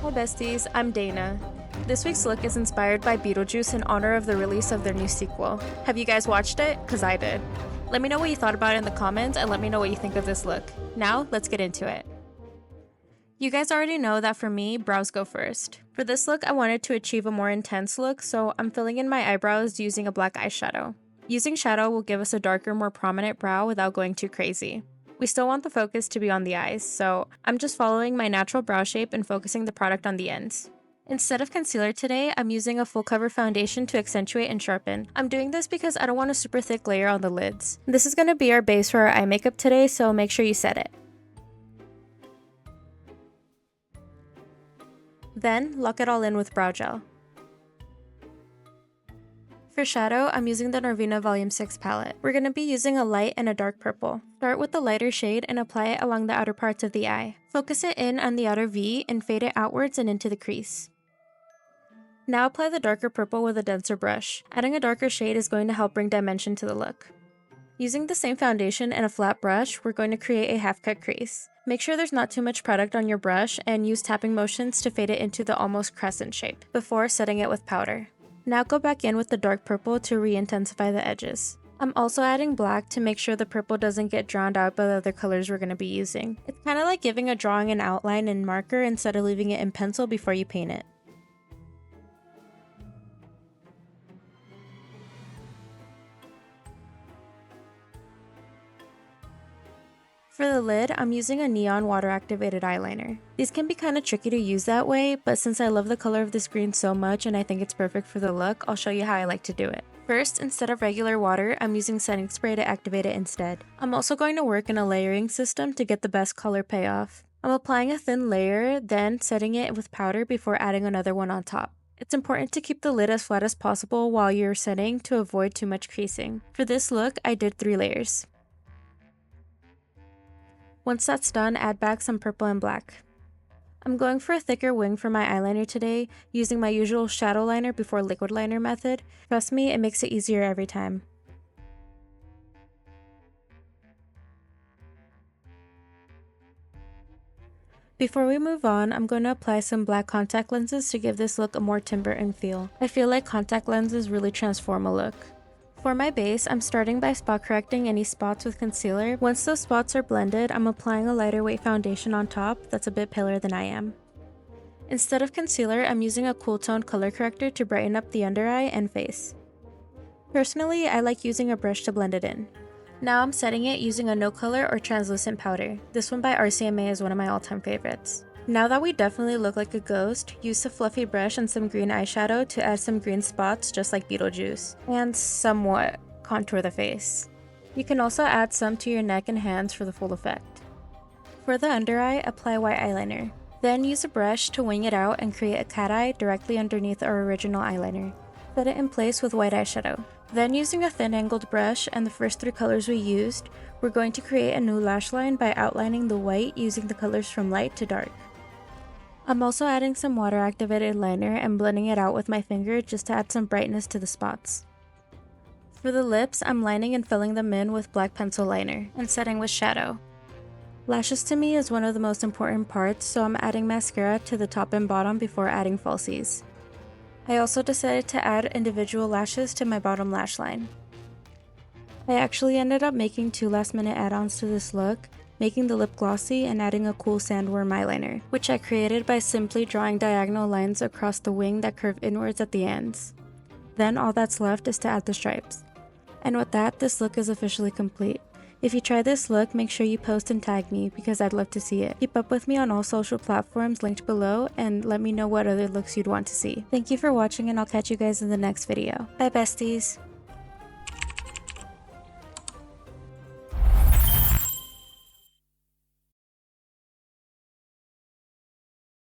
Hi besties, I'm Dana. This week's look is inspired by Beetlejuice in honor of the release of their new sequel. Have you guys watched it? Cause I did. Let me know what you thought about it in the comments and let me know what you think of this look. Now, let's get into it. You guys already know that for me, brows go first. For this look, I wanted to achieve a more intense look, so I'm filling in my eyebrows using a black eyeshadow. Using shadow will give us a darker, more prominent brow without going too crazy. We still want the focus to be on the eyes, so I'm just following my natural brow shape and focusing the product on the ends. Instead of concealer today, I'm using a full cover foundation to accentuate and sharpen. I'm doing this because I don't want a super thick layer on the lids. This is going to be our base for our eye makeup today, so make sure you set it. Then, lock it all in with brow gel. For shadow, I'm using the Norvina Volume 6 palette. We're going to be using a light and a dark purple. Start with the lighter shade and apply it along the outer parts of the eye. Focus it in on the outer V and fade it outwards and into the crease. Now apply the darker purple with a denser brush. Adding a darker shade is going to help bring dimension to the look. Using the same foundation and a flat brush, we're going to create a half-cut crease. Make sure there's not too much product on your brush and use tapping motions to fade it into the almost crescent shape before setting it with powder. Now go back in with the dark purple to re-intensify the edges. I'm also adding black to make sure the purple doesn't get drowned out by the other colors we're going to be using. It's kind of like giving a drawing an outline in marker instead of leaving it in pencil before you paint it. For the lid, I'm using a neon water-activated eyeliner. These can be kind of tricky to use that way, but since I love the color of this green so much and I think it's perfect for the look, I'll show you how I like to do it. First, instead of regular water, I'm using setting spray to activate it instead. I'm also going to work in a layering system to get the best color payoff. I'm applying a thin layer, then setting it with powder before adding another one on top. It's important to keep the lid as flat as possible while you're setting to avoid too much creasing. For this look, I did 3 layers. Once that's done, add back some purple and black. I'm going for a thicker wing for my eyeliner today, using my usual shadow liner before liquid liner method. Trust me, it makes it easier every time. Before we move on, I'm going to apply some black contact lenses to give this look a more Tim Burton feel. I feel like contact lenses really transform a look. For my base, I'm starting by spot correcting any spots with concealer. Once those spots are blended, I'm applying a lighter weight foundation on top that's a bit paler than I am. Instead of concealer, I'm using a cool tone color corrector to brighten up the under eye and face. Personally, I like using a brush to blend it in. Now I'm setting it using a no color or translucent powder. This one by RCMA is one of my all-time favorites. Now that we definitely look like a ghost, use a fluffy brush and some green eyeshadow to add some green spots just like Beetlejuice, and somewhat contour the face. You can also add some to your neck and hands for the full effect. For the under eye, apply white eyeliner. Then use a brush to wing it out and create a cat eye directly underneath our original eyeliner. Set it in place with white eyeshadow. Then using a thin angled brush and the first 3 colors we used, we're going to create a new lash line by outlining the white using the colors from light to dark. I'm also adding some water-activated liner and blending it out with my finger just to add some brightness to the spots. For the lips, I'm lining and filling them in with black pencil liner and setting with shadow. Lashes to me is one of the most important parts, so I'm adding mascara to the top and bottom before adding falsies. I also decided to add individual lashes to my bottom lash line. I actually ended up making 2 last-minute add-ons to this look, making the lip glossy and adding a cool sandworm eyeliner, which I created by simply drawing diagonal lines across the wing that curve inwards at the ends. Then all that's left is to add the stripes. And with that, this look is officially complete. If you try this look, make sure you post and tag me because I'd love to see it. Keep up with me on all social platforms linked below and let me know what other looks you'd want to see. Thank you for watching and I'll catch you guys in the next video. Bye besties!